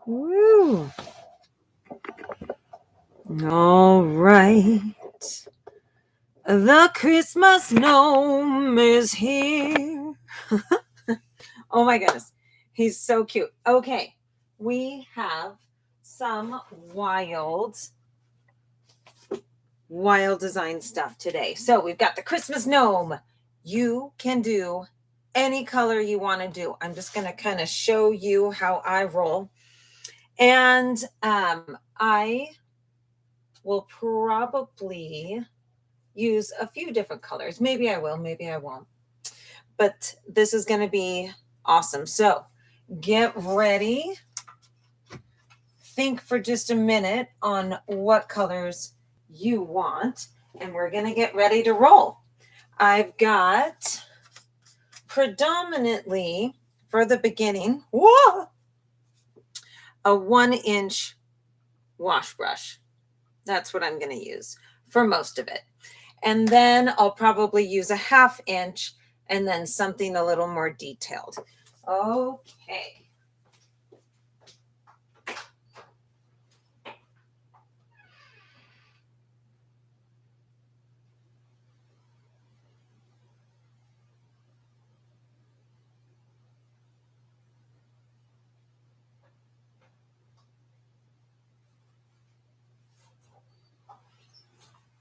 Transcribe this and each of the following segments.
Woo. All right. The Christmas gnome is here. Oh my goodness. He's so cute. Okay. We have some wild design stuff today. So we've got the Christmas gnome. You can do any color you want to do. I'm just going to kind of show you how I roll. And I will probably use a few different colors. Maybe I will, maybe I won't. But this is going to be awesome. So get ready. Think for just a minute on what colors you want, and we're going to get ready to roll. I've got predominantly for the beginning, a 1-inch wash brush. That's what I'm going to use for most of it. And then I'll probably use a 1/2 inch and then something a little more detailed. Okay.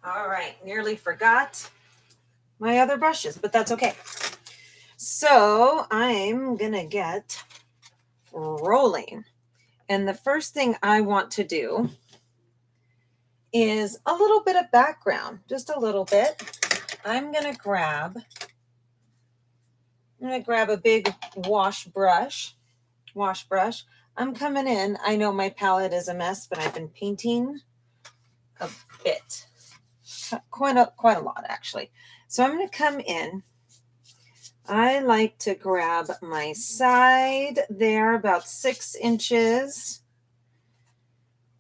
All right, nearly forgot my other brushes, but that's okay. So I'm gonna get rolling. And the first thing I want to do is a little bit of background, just a little bit. I'm gonna grab a big wash brush. I'm coming in. I know my palette is a mess, but I've been painting a bit. Quite a lot, actually. So I'm going to come in. I like to grab my side there about 6 inches.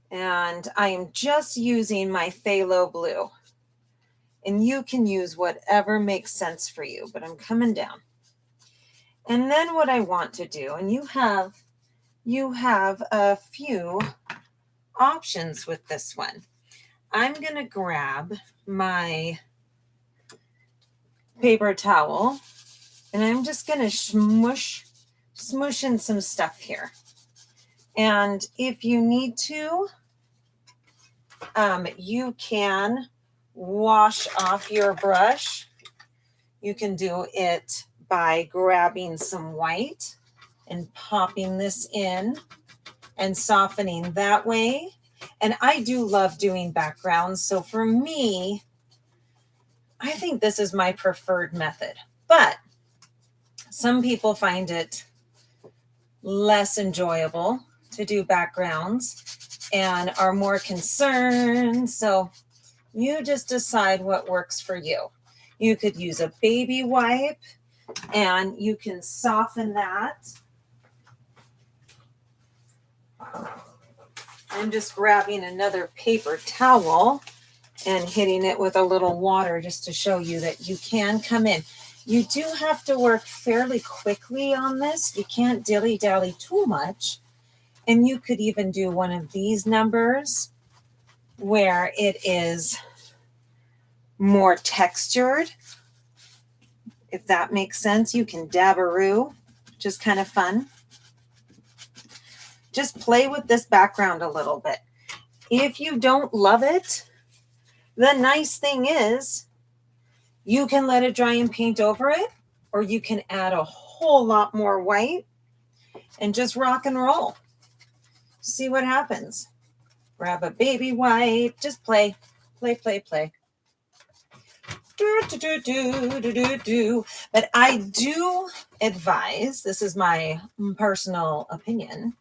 And I am just using my phthalo blue. And you can use whatever makes sense for you, but I'm coming down. And then what I want to do, and you have a few options with this one. I'm going to grab my paper towel and I'm just going to smush in some stuff here. And if you need to, you can wash off your brush. You can do it by grabbing some white and popping this in and softening that way. And I do love doing backgrounds. So for me, I think this is my preferred method. But some people find it less enjoyable to do backgrounds and are more concerned. So you just decide what works for you. You could use a baby wipe and you can soften that. I'm just grabbing another paper towel and hitting it with a little water just to show you that you can come in. You do have to work fairly quickly on this. You can't dilly-dally too much. And you could even do one of these numbers where it is more textured. If that makes sense, you can dabberoo, which is kind of fun. Just play with this background a little bit. If you don't love it, the nice thing is you can let it dry and paint over it, or you can add a whole lot more white and just rock and roll. See what happens. Grab a baby wipe, just play. But I do advise, this is my personal opinion,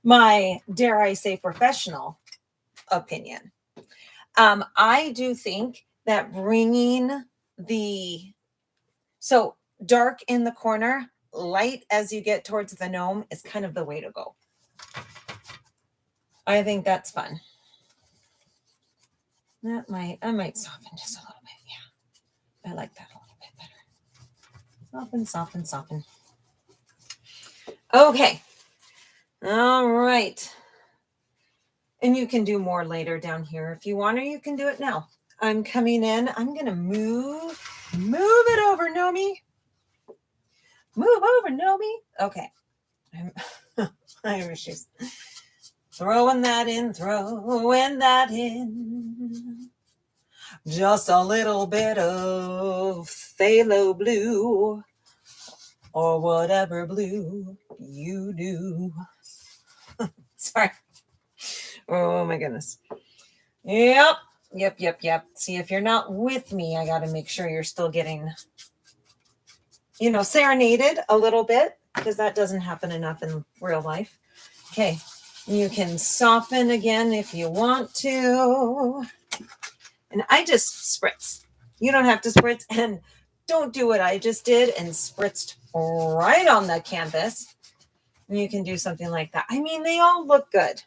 my, dare I say, professional opinion. I do think that bringing so dark in the corner, light as you get towards the gnome is kind of the way to go. I think that's fun. I might soften just a little bit. Yeah, I like that a little bit better. Soften. Okay. All right. And you can do more later down here if you want, or you can do it now. I'm coming in. I'm going to move it over, Nomi. Move over, Nomi. Okay. She's throwing that in. Just a little bit of phthalo blue, or whatever blue you do. Sorry. Oh my goodness. Yep. See, if you're not with me, I got to make sure you're still getting, serenaded a little bit, because that doesn't happen enough in real life. Okay. You can soften again if you want to. And I just spritz. You don't have to spritz, and don't do what I just did and spritzed right on the canvas. And you can do something like that. I mean, they all look good.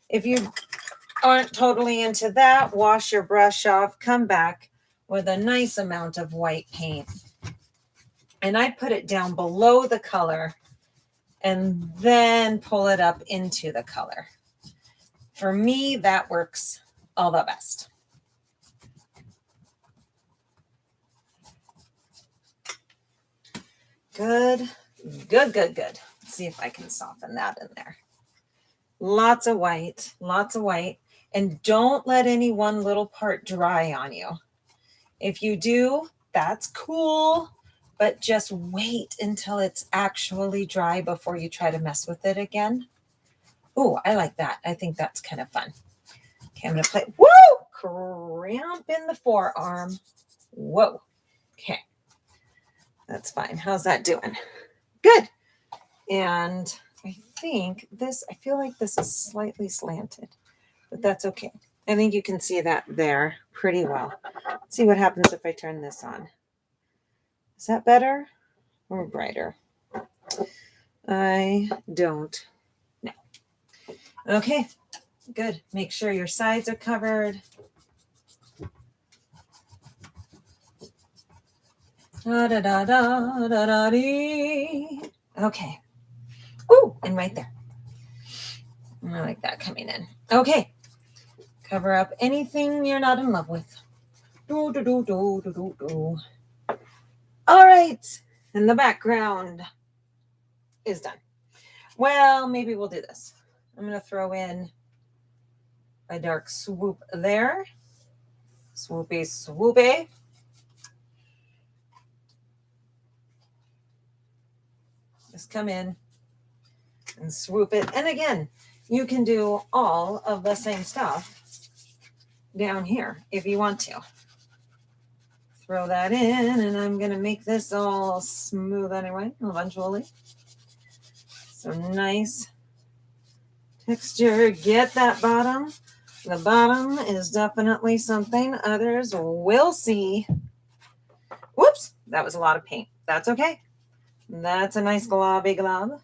If you aren't totally into that, wash your brush off, come back with a nice amount of white paint. And I put it down below the color and then pull it up into the color. For me, that works all the best. Good. Let's see if I can soften that in there. Lots of white. And don't let any one little part dry on you. If you do, that's cool, but just wait until it's actually dry before you try to mess with it again. Oh, I like that. I think that's kind of fun. Okay, I'm going to play. Woo! Cramp in the forearm. Whoa. Okay. That's fine. How's that doing? Good. And I feel like this is slightly slanted, but that's okay. I think you can see that there pretty well. Let's see what happens if I turn this on. Is that better or brighter? I don't know. Okay, good. Make sure your sides are covered. Okay. Oh, and right there. I like that coming in. Okay. Cover up anything you're not in love with. All right. And the background is done. Well, maybe we'll do this. I'm going to throw in a dark swoop there. Swoopy. Just come in and swoop it. And again, you can do all of the same stuff down here if you want to. Throw that in, and I'm going to make this all smooth anyway, eventually. So nice texture. Get that bottom. The bottom is definitely something others will see. Whoops, that was a lot of paint. That's okay. That's a nice globby glob.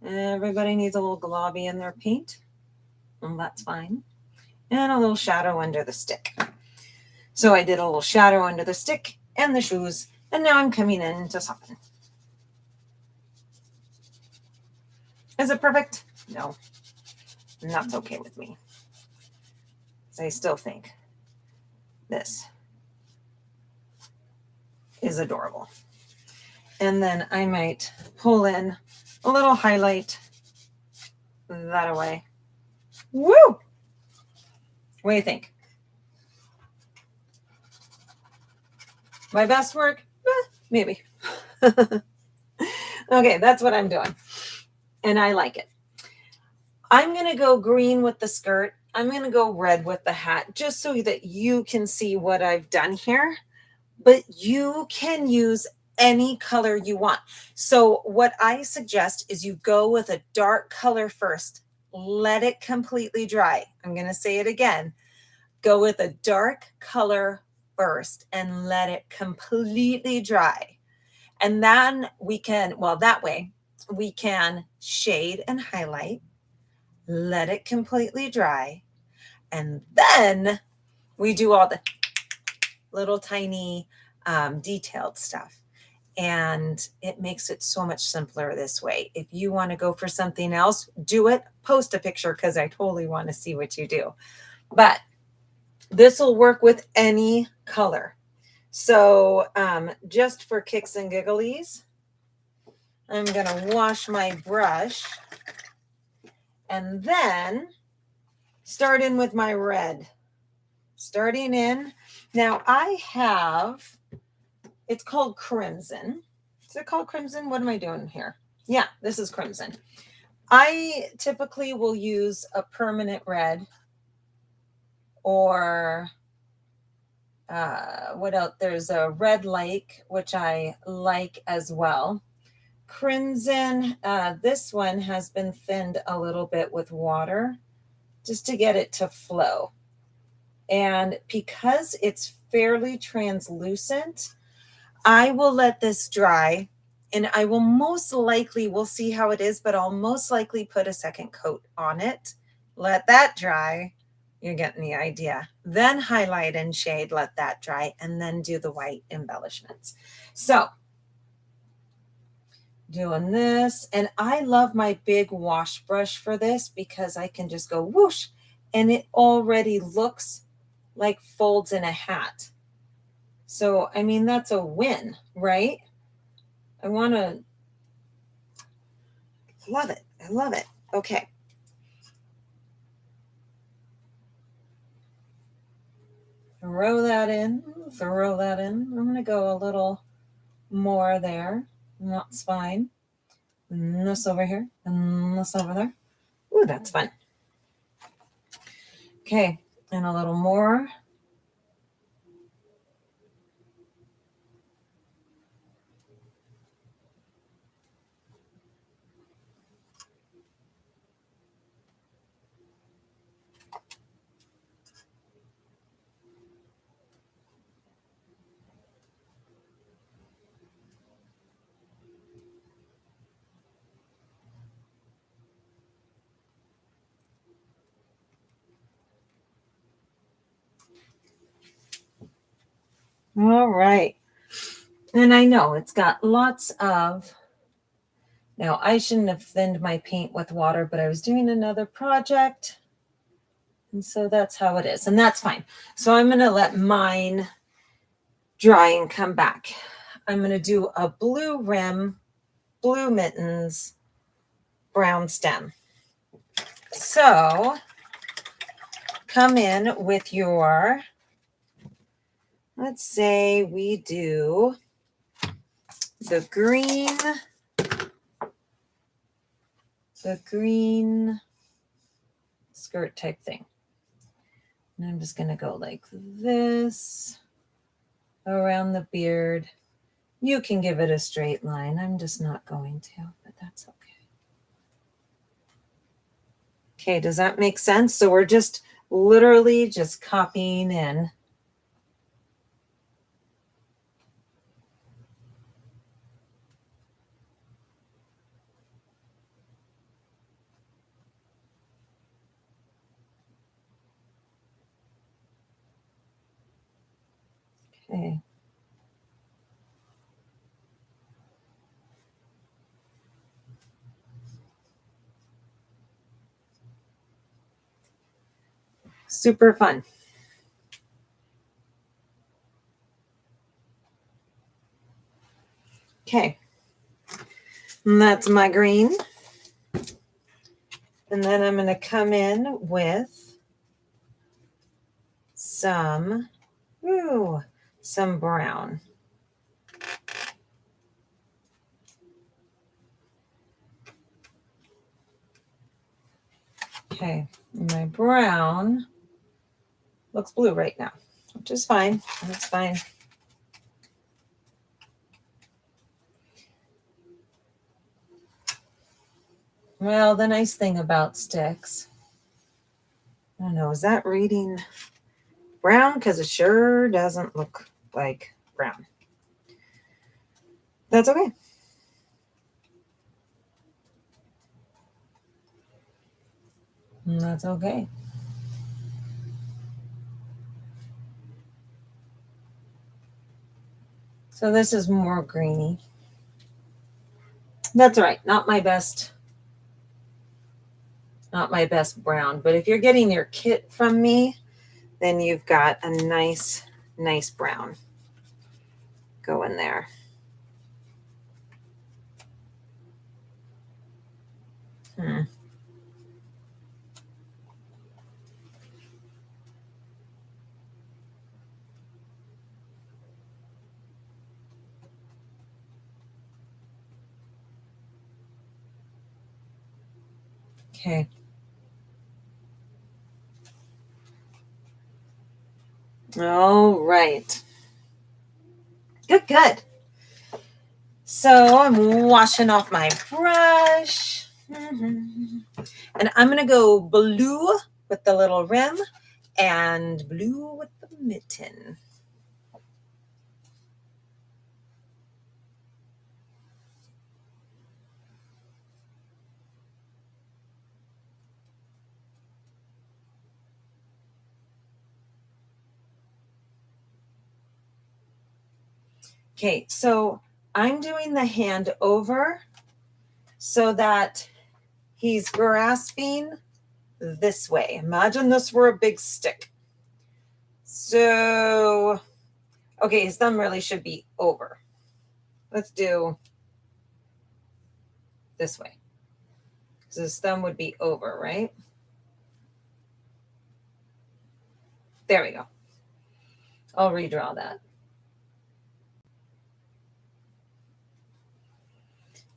Everybody needs a little globby in their paint. Well, that's fine. And a little shadow under the stick. So I did a little shadow under the stick and the shoes, and now I'm coming in to soften. Is it perfect? No. And that's okay with me. I still think this is adorable. And then I might pull in a little highlight that away. Woo! What do you think? My best work? Maybe. Okay, that's what I'm doing. And I like it. I'm going to go green with the skirt. I'm going to go red with the hat, just so that you can see what I've done here. But you can use any color you want. So what I suggest is you go with a dark color first. Let it completely dry. I'm going to say it again. Go with a dark color first and let it completely dry. And then we can, that way we can shade and highlight, let it completely dry. And then we do all the little tiny detailed stuff. And it makes it so much simpler this way. If you want to go for something else, do it. Post a picture because I totally want to see what you do. But this will work with any color. So just for kicks and gigglies, I'm going to wash my brush and then start in with my red. Starting in. Now I have, it's called crimson. Is it called crimson? What am I doing here? Yeah, this is crimson. I typically will use a permanent red or what else? There's a red lake, which I like as well. Crimson, this one has been thinned a little bit with water just to get it to flow. And because it's fairly translucent, I will let this dry and I will most likely, we'll see how it is, but I'll most likely put a second coat on it. Let that dry. You're getting the idea. Then highlight and shade, let that dry, and then do the white embellishments. So doing this, and I love my big wash brush for this because I can just go whoosh and it already looks like folds in a hat. So, I mean, that's a win, right? I want to love it. I love it. Okay. Throw that in. Throw that in. I'm going to go a little more there. And that's fine. And this over here. And this over there. Ooh, that's fun. Okay. And a little more. All right. And I know it's got lots of, now I shouldn't have thinned my paint with water, but I was doing another project. And so that's how it is. And that's fine. So I'm going to let mine dry and come back. I'm going to do a blue rim, blue mittens, brown stem. So come in with your, let's say we do the green skirt type thing. And I'm just going to go like this around the beard. You can give it a straight line. I'm just not going to, but that's okay. Okay, does that make sense? So we're just literally just copying in. Okay. Super fun. Okay. And that's my green. And then I'm going to come in with some brown. Okay, my brown looks blue right now, which is fine. That's fine. Well, the nice thing about sticks, I don't know, is that reading brown? Because it sure doesn't look like brown. That's okay. And that's okay. So this is more greeny. That's all right. Not my best brown, but if you're getting your kit from me, then you've got a nice brown. Go in there. Okay. All right. Good. So I'm washing off my brush. And I'm going to go blue with the little rim and blue with the mitten. Okay, so I'm doing the hand over so that he's grasping this way. Imagine this were a big stick. So, okay, his thumb really should be over. Let's do this way. So his thumb would be over, right? There we go. I'll redraw that.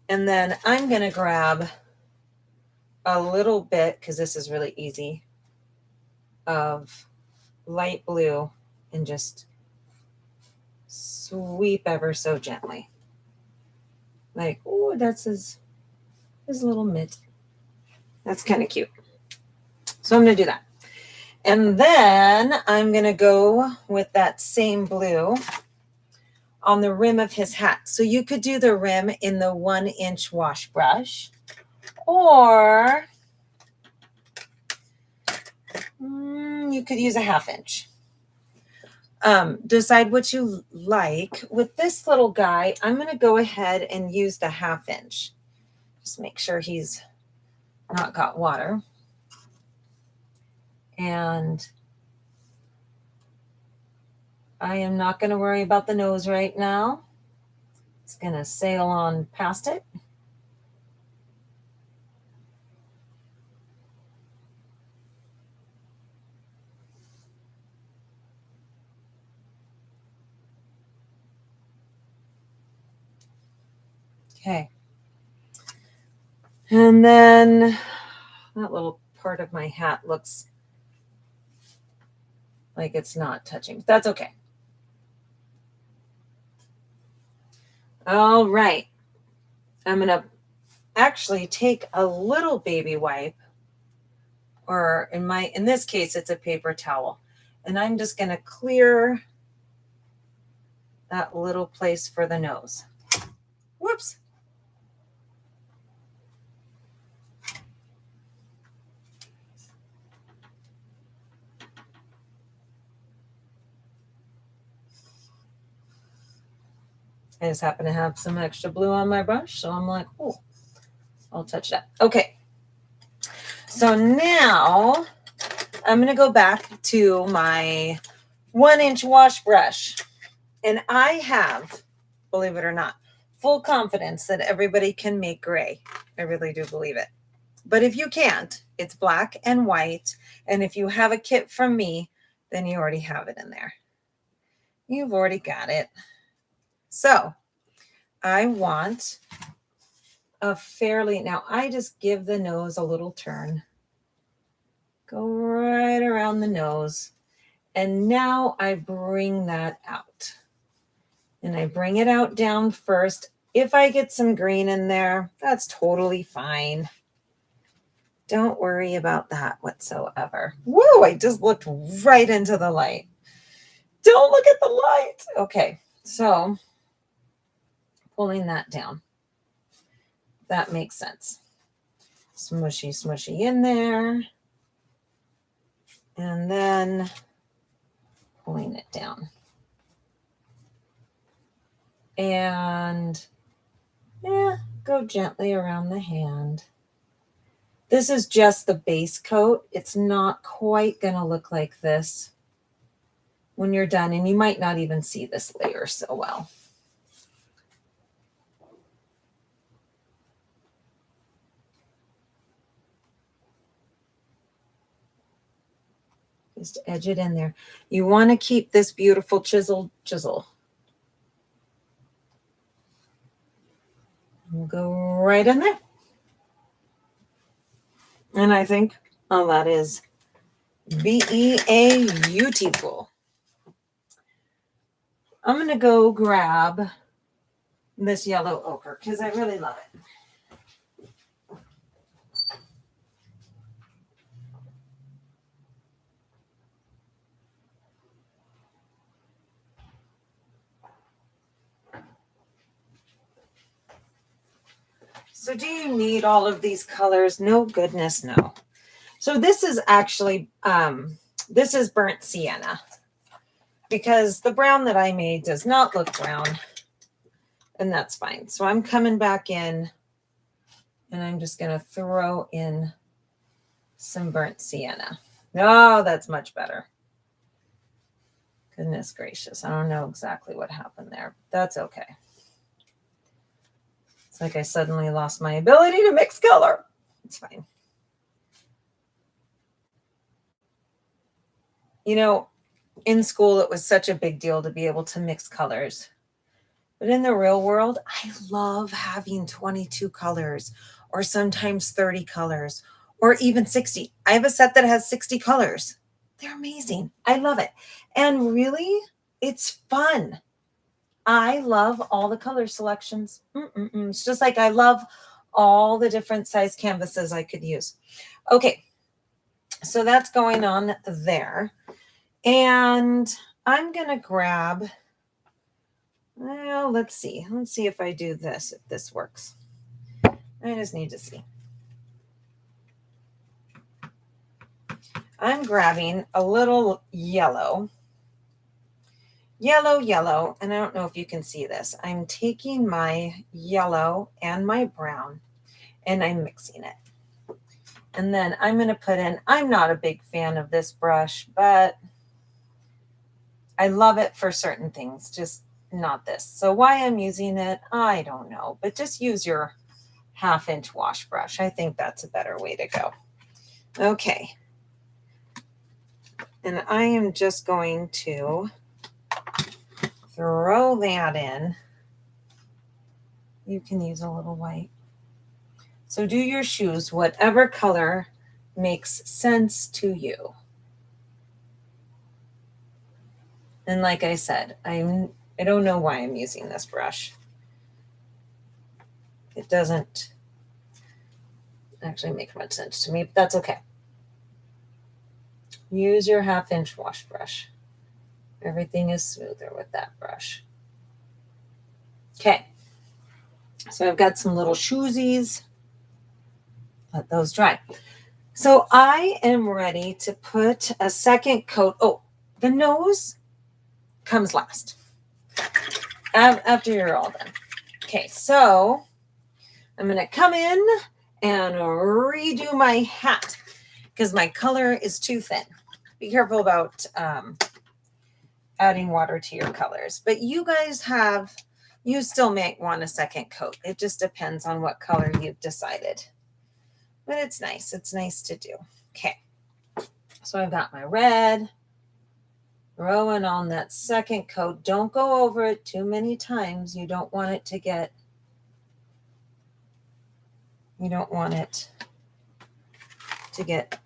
And then I'm going to grab a little bit, because this is really easy, of light blue and just sweep ever so gently. Like, oh, that's his little mitt. That's kind of cute. So I'm going to do that. And then I'm going to go with that same blue on the rim of his hat. So you could do the rim in the 1-inch wash brush, or you could use a 1/2 inch. Decide what you like. With this little guy, I'm going to go ahead and use the 1/2 inch. Just make sure he's not got water. And I am not going to worry about the nose right now. It's going to sail on past it. Okay. And then that little part of my hat looks like it's not touching. That's okay. All right. I'm going to actually take a little baby wipe, or in this case, it's a paper towel. And I'm just going to clear that little place for the nose. Whoops. I just happen to have some extra blue on my brush, so I'm like, oh, I'll touch that. Okay. So now I'm going to go back to my 1-inch wash brush. And I have, believe it or not, full confidence that everybody can make gray. I really do believe it. But if you can't, it's black and white. And if you have a kit from me, then you already have it in there. You've already got it. So I want now I just give the nose a little turn. Go right around the nose. And now I bring that out. And I bring it out down first. If I get some green in there, that's totally fine. Don't worry about that whatsoever. Woo, I just looked right into the light. Don't look at the light. Okay, so pulling that down. That makes sense. Smushy, smushy in there. And then pulling it down. And yeah, go gently around the hand. This is just the base coat. It's not quite going to look like this when you're done, and you might not even see this layer so well. Just edge it in there. You want to keep this beautiful chisel. We'll go right in there. And I think, oh, that is beautiful. I'm going to go grab this yellow ochre because I really love it. So do you need all of these colors? No, goodness, no. So this is actually, this is burnt sienna because the brown that I made does not look brown, and that's fine. So I'm coming back in and I'm just going to throw in some burnt sienna. Oh, that's much better. Goodness gracious. I don't know exactly what happened there. That's okay. It's like I suddenly lost my ability to mix color. It's fine. You know, in school, it was such a big deal to be able to mix colors. But in the real world, I love having 22 colors or sometimes 30 colors or even 60. I have a set that has 60 colors. They're amazing. I love it. And really, it's fun. I love all the color selections. It's just like I love all the different size canvases I could use. Okay, so that's going on there. And I'm going to grab, well, let's see. Let's see if I do this, if this works. I just need to see. I'm grabbing a little yellow, and I don't know if you can see this. I'm taking my yellow and my brown and I'm mixing it. And then I'm going to put in, I'm not a big fan of this brush, but I love it for certain things, just not this. So why I'm using it, I don't know, but just use your 1/2 inch wash brush. I think that's a better way to go. Okay. And I am just going to throw that in. You can use a little white. So do your shoes, whatever color makes sense to you. And like I said, I don't know why I'm using this brush. It doesn't actually make much sense to me, but that's okay. Use your 1/2 inch wash brush. Everything is smoother with that brush. Okay. So I've got some little shoesies. Let those dry. So I am ready to put a second coat. Oh, the nose comes last after you're all done. Okay, so I'm going to come in and redo my hat because my color is too thin. Be careful about adding water to your colors. But you guys you still may want a second coat. It just depends on what color you've decided. But it's nice. It's nice to do. Okay. So I've got my red. Throwing on that second coat. Don't go over it too many times. You don't want it to get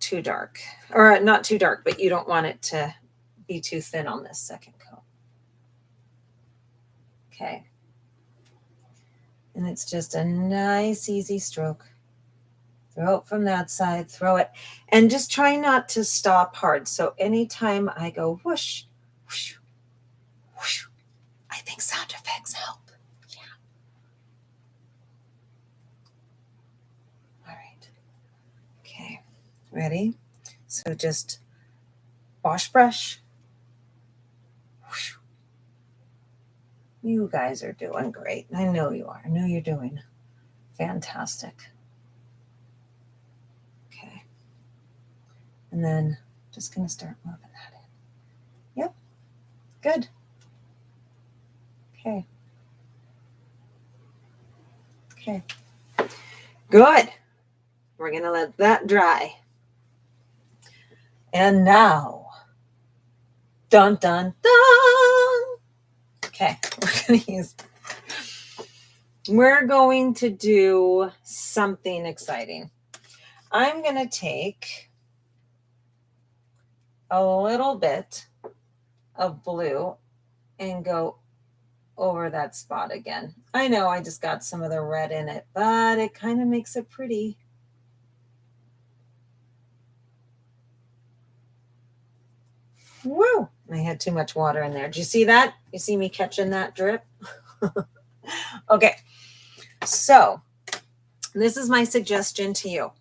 too dark. Or not too dark, but you don't want it to be too thin on this second coat. Okay. And it's just a nice, easy stroke. Throw it from that side, throw it. And just try not to stop hard. So anytime I go whoosh, whoosh, whoosh, I think sound effects help. Yeah. All right. Okay. Ready? So just wash brush. Whoosh, You guys are doing great. I know you are. I know you're doing fantastic. Okay. And then just going to start moving that in. Yep. Good. Okay. Okay. Good. We're going to let that dry. And now, dun, dun, dun. Okay. We're going to do something exciting. I'm going to take a little bit of blue and go over that spot again. I know I just got some of the red in it, but it kind of makes it pretty. Woo! I had too much water in there. Did you see that? You see me catching that drip? Okay. So this is my suggestion to you.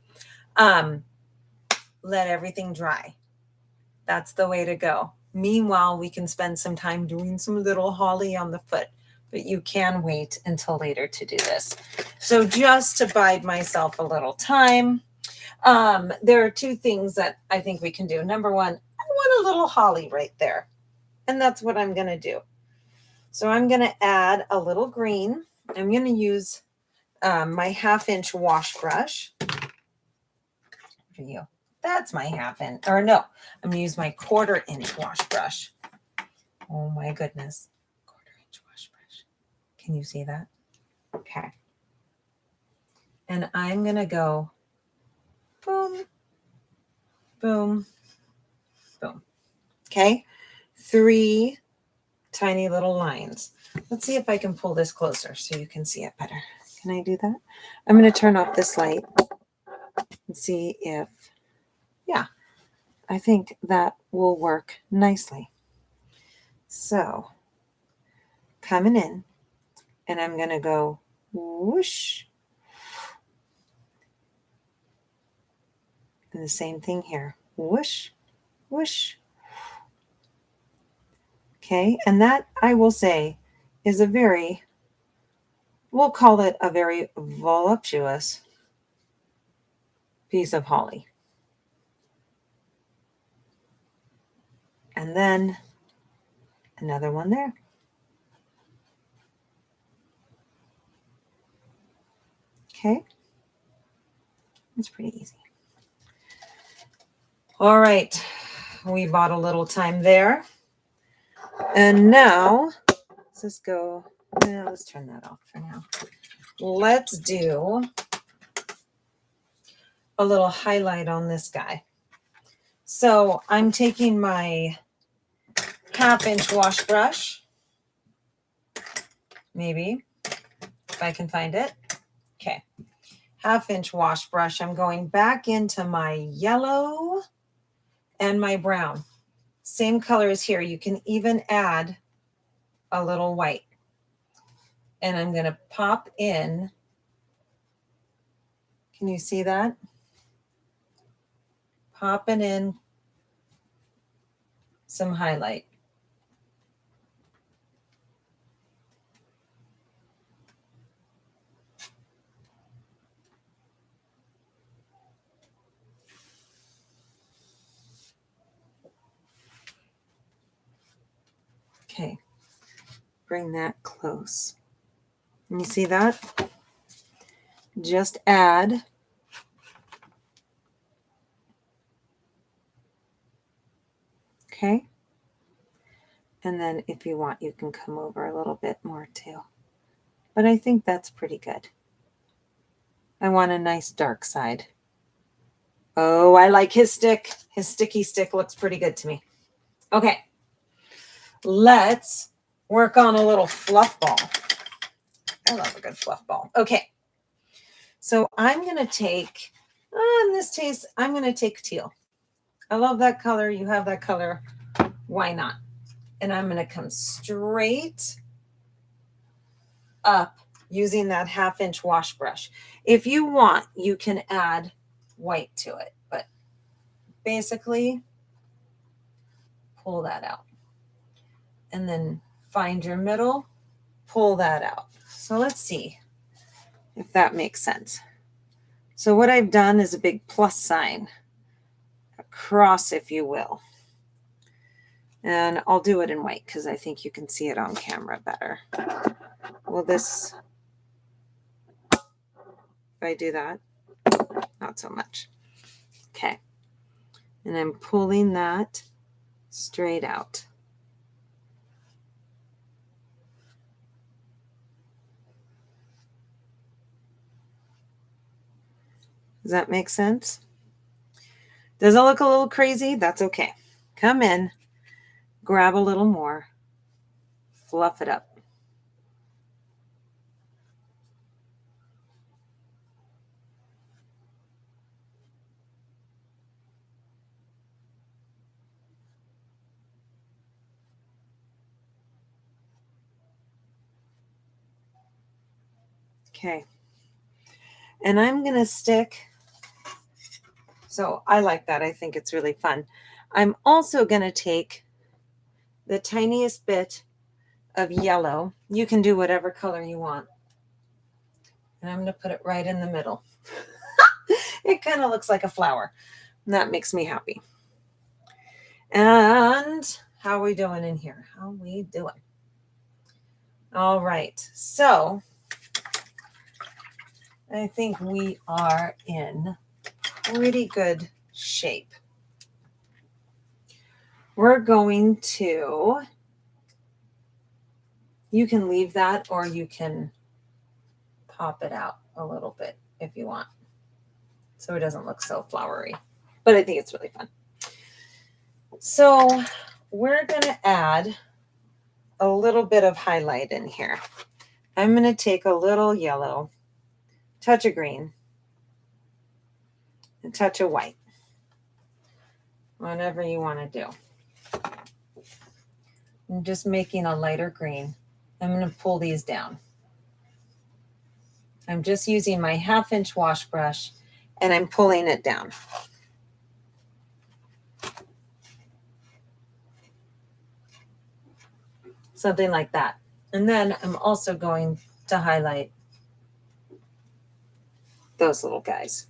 Let everything dry. That's the way to go. Meanwhile, we can spend some time doing some little holly on the foot, but you can wait until later to do this. So just to bide myself a little time, there are two things that I think we can do. Number one, I want a little holly right there, and that's what I'm going to do. So I'm going to add a little green. I'm going to use my 1/2-inch wash brush for you. That's my 1/2 inch, or no, I'm going to use my 1/4-inch wash brush. Oh my goodness. 1/4-inch wash brush. Can you see that? Okay. And I'm going to go boom, boom, boom. Okay. 3 tiny little lines. Let's see if I can pull this closer so you can see it better. Can I do that? I'm going to turn off this light and see if, yeah, I think that will work nicely. So coming in, and I'm going to go whoosh. And the same thing here. Whoosh, whoosh. Okay, and that, I will say, is a very, we'll call it a very voluptuous piece of holly. And then another one there. Okay, it's pretty easy. All right, we bought a little time there. And now, let's just go, let's turn that off for now. Let's do a little highlight on this guy. So I'm taking my 1/2-inch wash brush, maybe, if I can find it. Okay, 1/2-inch wash brush. I'm going back into my yellow and my brown. Same color as here. You can even add a little white. And I'm going to pop in. Can you see that? Popping in some highlight. Okay, bring that close. And you see that? Just add okay. And then if you want, you can come over a little bit more too. But I think that's pretty good. I want a nice dark side. Oh, I like his stick. His sticky stick looks pretty good to me. Okay, let's work on a little fluff ball. I love a good fluff ball. Okay, so I'm going to take, in this case, I'm going to take teal. I love that color. You have that color. Why not? And I'm going to come straight up using that 1/2-inch wash brush. If you want, you can add white to it, but basically pull that out and then find your middle pull that out. So let's see if that makes sense. So what I've done is a big plus sign, a cross, if you will. And I'll do it in white because I think you can see it on camera better. Well, this, if I do that, not so much. Okay. And I'm pulling that straight out. Does that make sense? Does it look a little crazy? That's okay. Come in, grab a little more, fluff it up. Okay. And I'm going to stick, so I like that. I think it's really fun. I'm also going to take the tiniest bit of yellow. You can do whatever color you want. And I'm going to put it right in the middle. It kind of looks like a flower. And that makes me happy. And how are we doing in here? How are we doing? All right. So I think we are in pretty good shape. We're going to, you can leave that or you can pop it out a little bit if you want, so it doesn't look so flowery, but I think it's really fun. So we're going to add a little bit of highlight in here. I'm going to take a little yellow, touch of green, and touch of white, whatever you want to do. I'm just making a lighter green. I'm going to pull these down. I'm just using my 1/2 inch wash brush and I'm pulling it down. Something like that. And then I'm also going to highlight those little guys.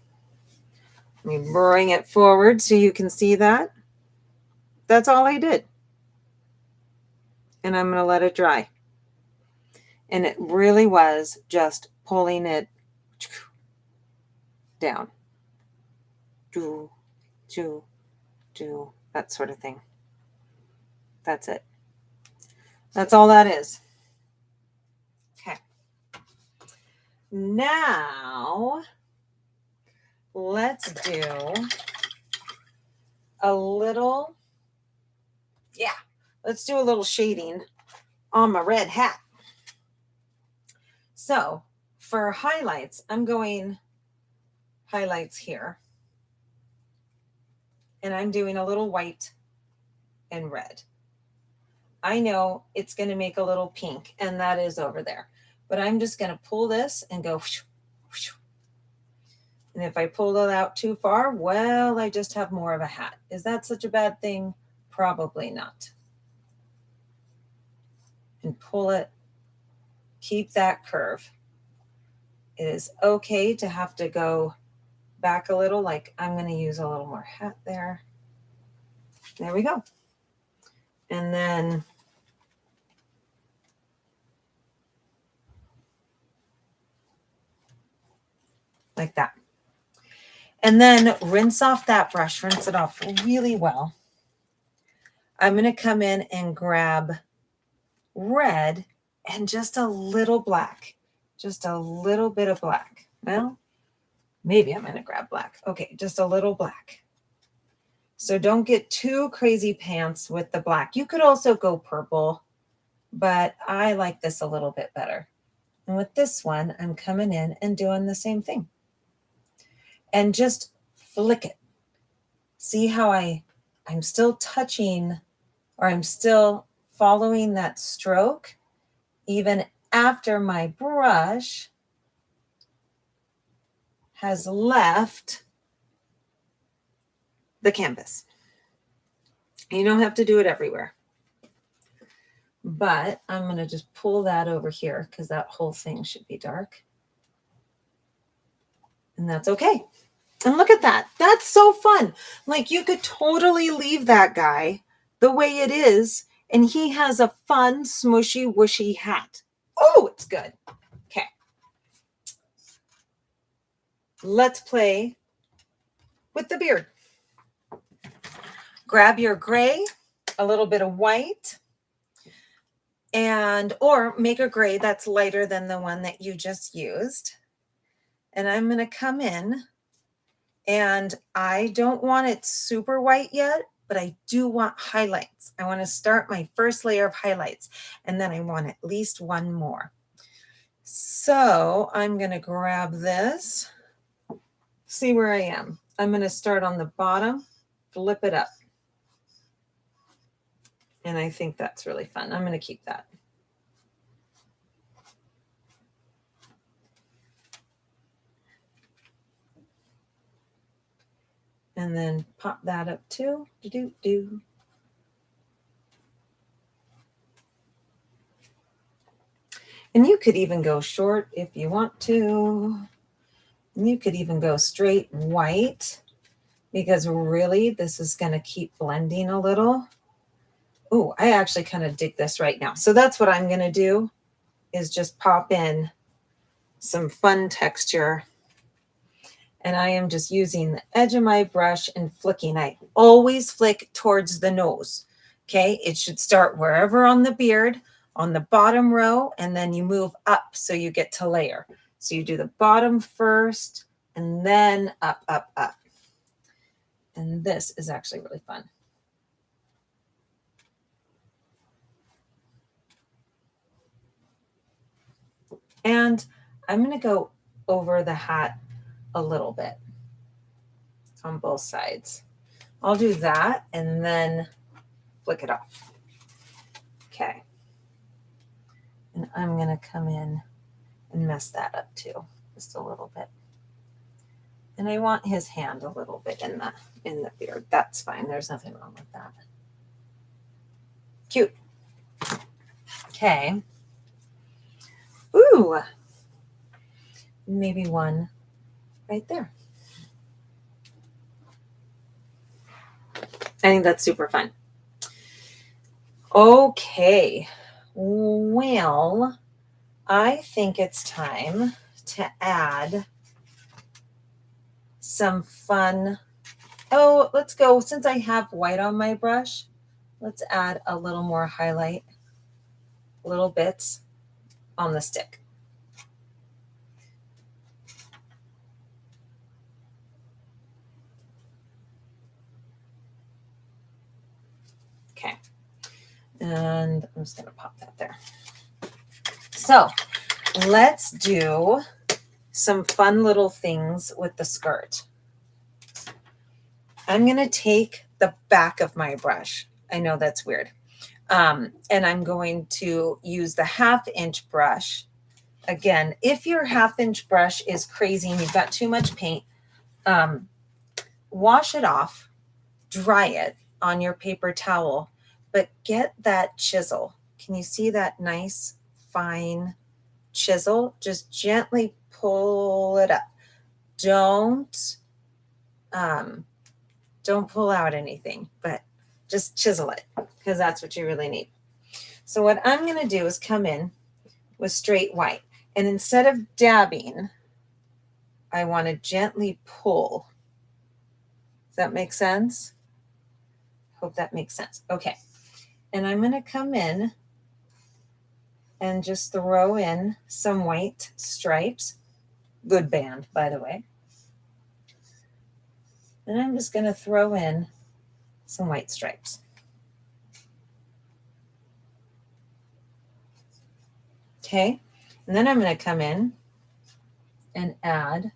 Let me bring it forward so you can see that. That's all I did. And I'm going to let it dry. And it really was just pulling it down. Do, that sort of thing. That's it. That's all that is. Okay. Now, let's do a little, let's do a little shading on my red hat. So for highlights, I'm going highlights here. And I'm doing a little white and red. I know it's going to make a little pink, and that is over there. But I'm just going to pull this and go. And if I pull it out too far, well, I just have more of a hat. Is that such a bad thing? Probably not. And pull it. Keep that curve. It is okay to have to go back a little, like I'm going to use a little more hat there. There we go. And then like that. And then rinse off that brush, rinse it off really well. I'm going to come in and grab red and just a little black, just a little bit of black. Well, maybe I'm going to grab black. Okay, just a little black. So don't get too crazy pants with the black. You could also go purple, but I like this a little bit better. And with this one, I'm coming in and doing the same thing. And just flick it. See how I'm still touching, or I'm still following that stroke even after my brush has left the canvas. You don't have to do it everywhere. but I'm going to just pull that over here because that whole thing should be dark. And that's okay. And look at that. That's so fun. Like you could totally leave that guy the way it is, and he has a fun, smushy, whooshy hat. Oh, it's good. Okay. Let's play with the beard. Grab your gray, a little bit of white, and or make a gray that's lighter than the one that you just used. And I'm going to come in, and I don't want it super white yet, but I do want highlights. I want to start my first layer of highlights, and then I want at least one more. So I'm going to grab this, see where I am. I'm going to start on the bottom, flip it up. And I think that's really fun. I'm going to keep that. And then pop that up too. Do-do-do. And you could even go short if you want to. And you could even go straight white, because really this is going to keep blending a little. Oh, I actually kind of dig this right now. So that's what I'm going to do, is just pop in some fun texture. And I am just using the edge of my brush and flicking. I always flick towards the nose. Okay, it should start wherever on the beard, on the bottom row, and then you move up so you get to layer. So you do the bottom first, and then up, up, up. And this is actually really fun. And I'm going to go over the hat a little bit on both sides. I'll do that and then flick it off. Okay. And I'm going to come in and mess that up too, just a little bit. And I want his hand a little bit in the beard. That's fine. There's nothing wrong with that. Cute. Okay. Ooh. Maybe one right there. I think that's super fun. Okay. Well, I think it's time to add some fun. Oh, let's go. Since I have white on my brush, let's add a little more highlight, little bits on the stick. Okay. And I'm just going to pop that there. So let's do some fun little things with the skirt. I'm going to take the back of my brush. I know that's weird. And I'm going to use the 1/2-inch brush. Again, if your 1/2-inch brush is crazy and you've got too much paint, wash it off, dry it on your paper towel, but get that chisel. Can you see that nice, fine chisel? Just gently pull it up. Don't pull out anything, but just chisel it, because that's what you really need. So what I'm going to do is come in with straight white, and instead of dabbing, I want to gently pull. Does that make sense? Hope that makes sense. Okay. And I'm going to come in and just throw in some white stripes. Good band, by the way. And I'm just going to throw in some white stripes. Okay. And then I'm going to come in and add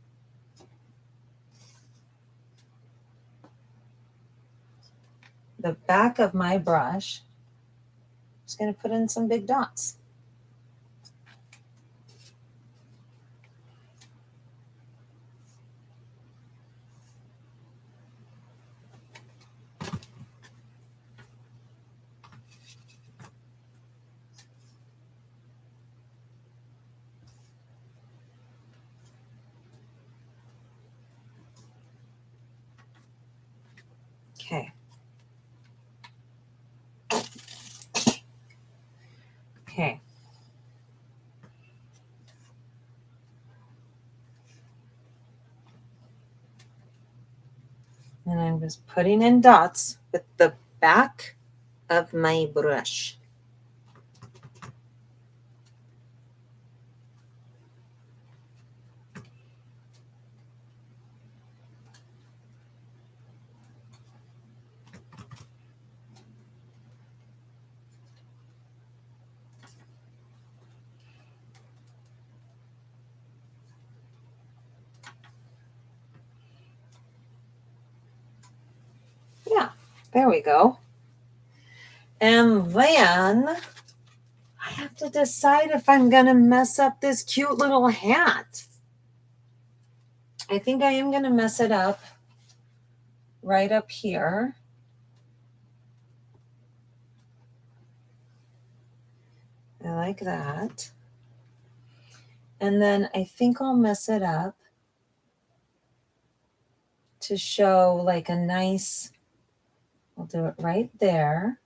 the back of my brush. I'm just going to put in some big dots. Okay. Okay. And I'm just putting in dots with the back of my brush. Yeah, there we go. And then I have to decide if I'm going to mess up this cute little hat. I think I am going to mess it up right up here. I like that. And then I think I'll mess it up to show like a nice, I'll do it right there,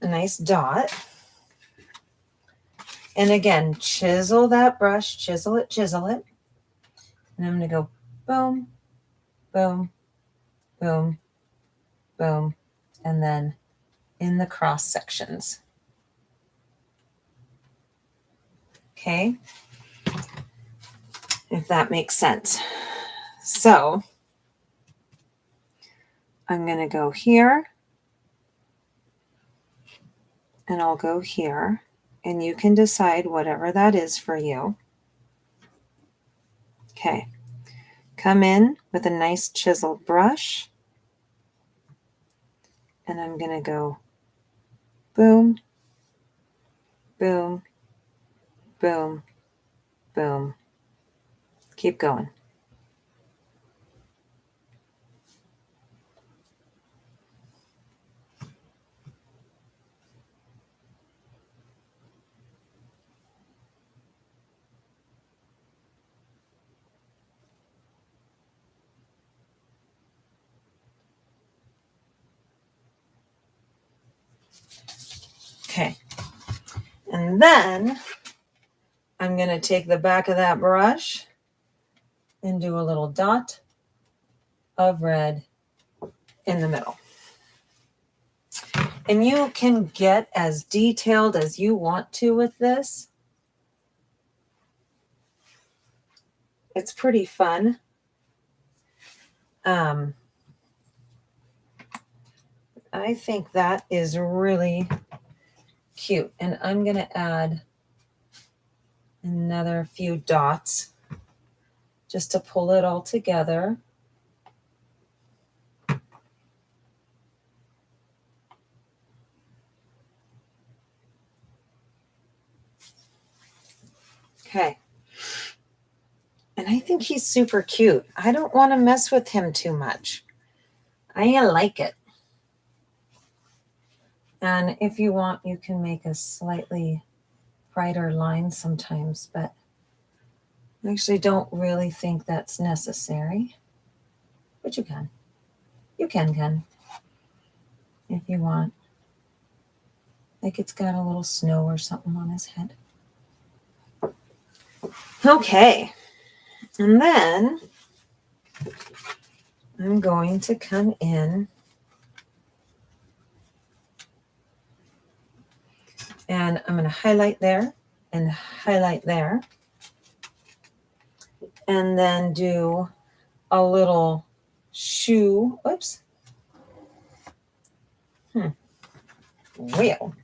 a nice dot. And again, chisel that brush, chisel it, chisel it. And I'm going to go boom, boom, boom, boom, and then in the cross sections. Okay, if that makes sense. So I'm going to go here, and I'll go here, and you can decide whatever that is for you. Okay, come in with a nice chiseled brush, and I'm going to go boom, boom, boom, boom. Keep going. Okay, and then I'm going to take the back of that brush and do a little dot of red in the middle. And you can get as detailed as you want to with this. It's pretty fun. I think that is really cute. And I'm going to add another few dots just to pull it all together. Okay. And I think he's super cute. I don't want to mess with him too much. I like it. And if you want, you can make a slightly brighter line sometimes, but I actually don't really think that's necessary. But you can. You can. If you want. Like it's got a little snow or something on his head. Okay. And then I'm going to come in and I'm going to highlight there and highlight there. And then do a little shoe. Oops. Well,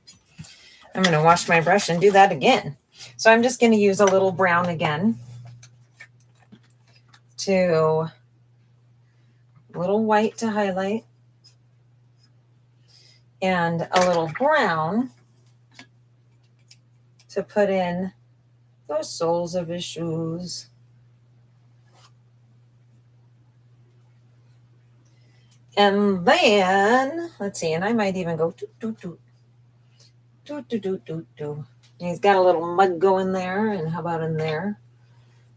I'm going to wash my brush and do that again. So I'm just going to use a little brown again to a little white to highlight and a little brown to put in the soles of his shoes. And then, let's see, and I might even go doot, doot, doot. Doot, doot, doot, doot, doot. He's got a little mud going there, and how about in there?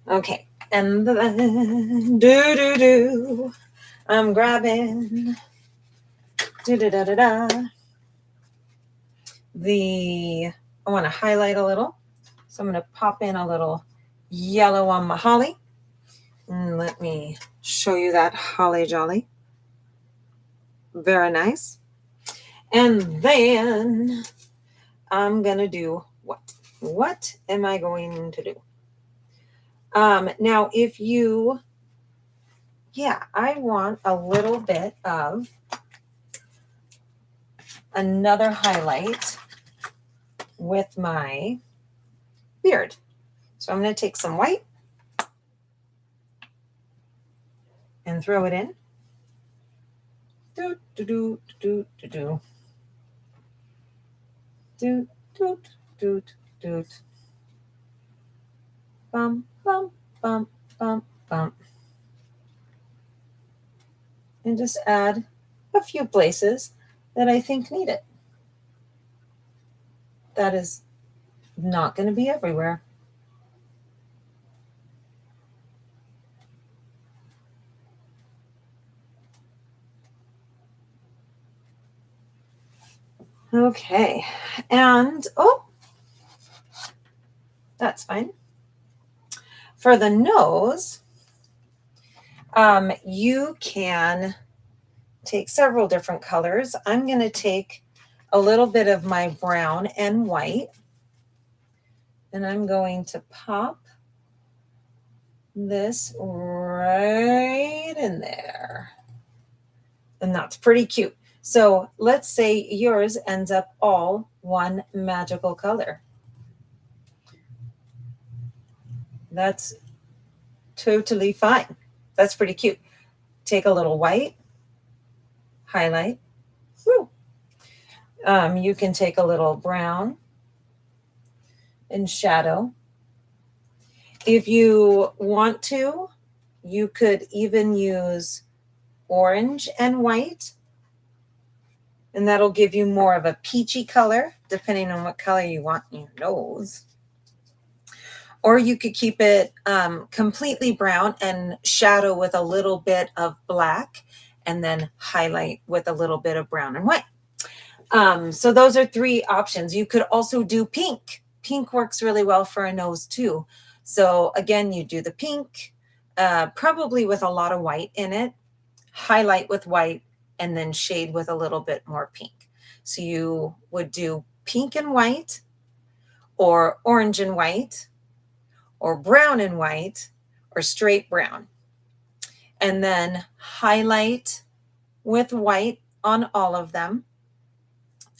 Okay, and then do, do, do. I'm grabbing I want to highlight a little. So I'm going to pop in a little yellow on my holly. And let me show you that holly jolly. Very nice. And then I'm going to do what? What am I going to do? Now, if you, I want a little bit of another highlight with my beard. So I'm going to take some white and throw it in. Do, do, do, do, do, do. Do, do, do, do. Bum, bum, bum, bum, bum. And just add a few places that I think need it. That is not going to be everywhere. Okay, and that's fine. For the nose, you can take several different colors. I'm going to take a little bit of my brown and white, and I'm going to pop this right in there. And that's pretty cute. So let's say yours ends up all one magical color. That's totally fine. That's pretty cute. Take a little white, highlight. Woo. You can take a little brown and shadow. If you want to, you could even use orange and white, and that'll give you more of a peachy color, depending on what color you want in your nose. Or you could keep it completely brown and shadow with a little bit of black, and then highlight with a little bit of brown and white. So those are three options. You could also do pink. Pink works really well for a nose too. So again, you do the pink, probably with a lot of white in it, highlight with white, and then shade with a little bit more pink. So you would do pink and white, or orange and white, or brown and white, or straight brown. And then highlight with white on all of them.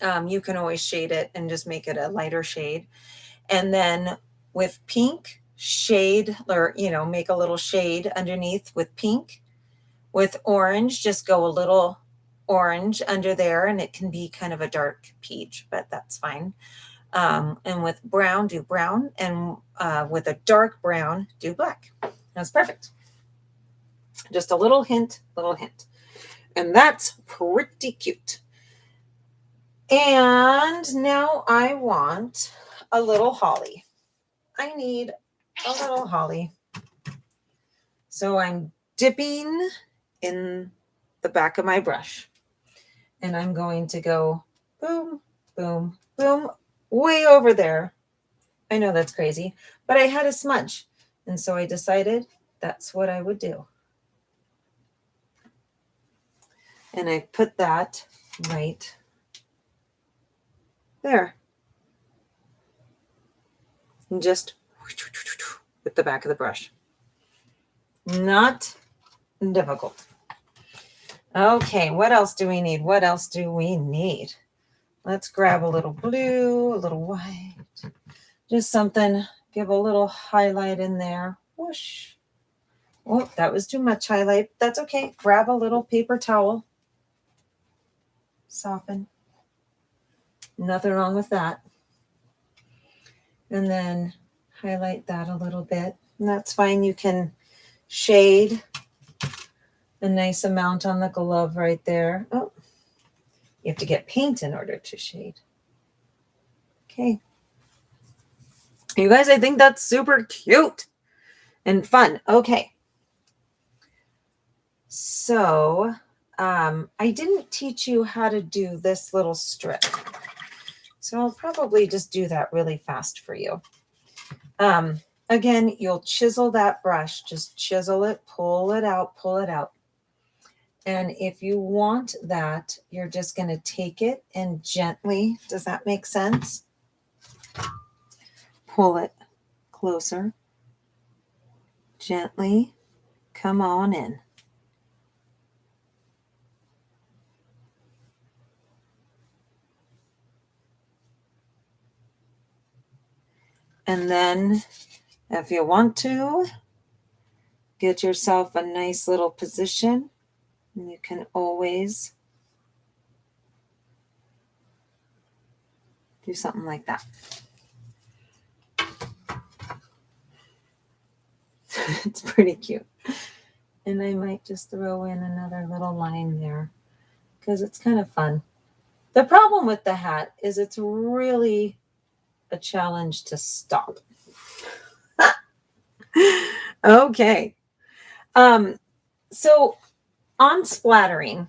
You can always shade it and just make it a lighter shade. And then with pink, shade, or, make a little shade underneath with pink. With orange, just go a little orange under there, and it can be kind of a dark peach, but that's fine. And with brown, do brown, and with a dark brown, do black. That's perfect. Just a little hint. And that's pretty cute. And now I want a little holly. I need a little holly. So I'm dipping in the back of my brush, and I'm going to go boom, boom, boom, way over there. I know that's crazy, but I had a smudge, and so I decided that's what I would do. And I put that right there. And just with the back of the brush. Not difficult. Okay, what else do we need? Let's grab a little blue, a little white, just something, give a little highlight in there. Whoosh. Oh, that was too much highlight. That's okay. Grab a little paper towel. Soften. Nothing wrong with that. And then highlight that a little bit. And that's fine. You can shade a nice amount on the glove right there. Oh, you have to get paint in order to shade. Okay. You guys, I think that's super cute and fun. Okay. So I didn't teach you how to do this little strip. So I'll probably just do that really fast for you. Again, you'll chisel that brush, just chisel it, pull it out, pull it out. And if you want that, you're just going to take it and gently, does that make sense? Pull it closer, gently, come on in. And then if you want to, get yourself a nice little position. And you can always do something like that. It's pretty cute. And I might just throw in another little line there because it's kind of fun. The problem with the hat is it's really a challenge to stop. Okay. So on splattering,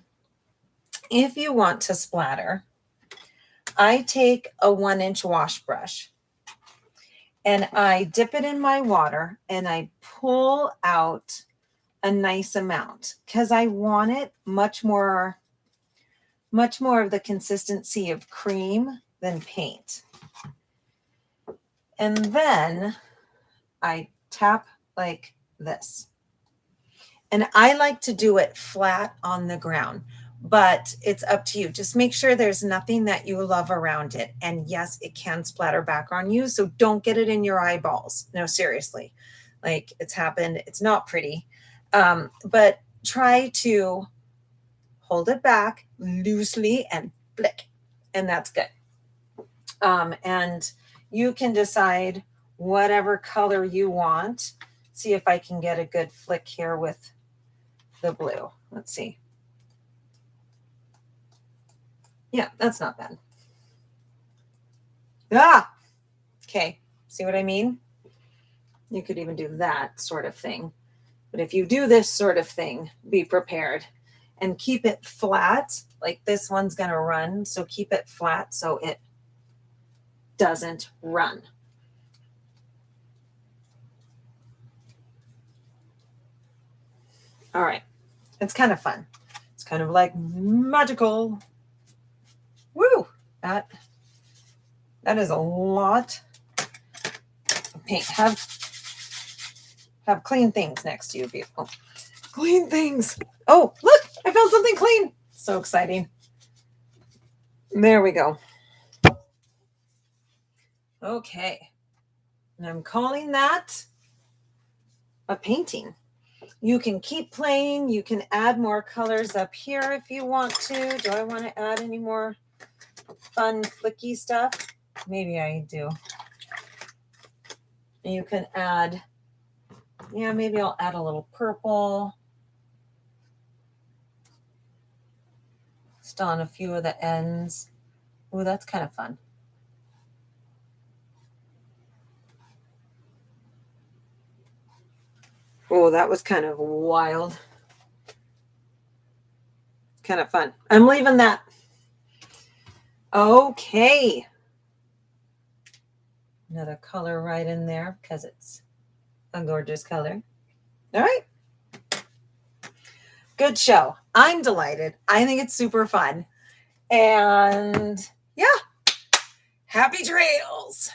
if you want to splatter, I take a 1-inch wash brush and I dip it in my water and I pull out a nice amount because I want it much more of the consistency of cream than paint. And then I tap like this. And I like to do it flat on the ground, but it's up to you. Just make sure there's nothing that you love around it. And yes, it can splatter back on you. So don't get it in your eyeballs. No, seriously. Like it's happened. It's not pretty. But try to hold it back loosely and flick. And that's good. And you can decide whatever color you want. See if I can get a good flick here with the blue. Let's see. Yeah, that's not bad. Ah, okay. See what I mean? You could even do that sort of thing. But if you do this sort of thing, be prepared and keep it flat. Like this one's going to run. So keep it flat so it doesn't run. All right. It's kind of fun. It's kind of like magical. Woo! That is a lot of paint. Have clean things next to you, people. Clean things. Oh, look, I found something clean. So exciting. There we go. Okay. And I'm calling that a painting. You can keep playing. You can add more colors up here if you want to. Do I want to add any more fun flicky stuff? Maybe I do. You can add, yeah, maybe I'll add a little purple. Just on a few of the ends. Oh, that's kind of fun. Oh, that was kind of wild. Kind of fun. I'm leaving that. Okay. Another color right in there because it's a gorgeous color. All right. Good show. I'm delighted. I think it's super fun. And yeah, happy trails.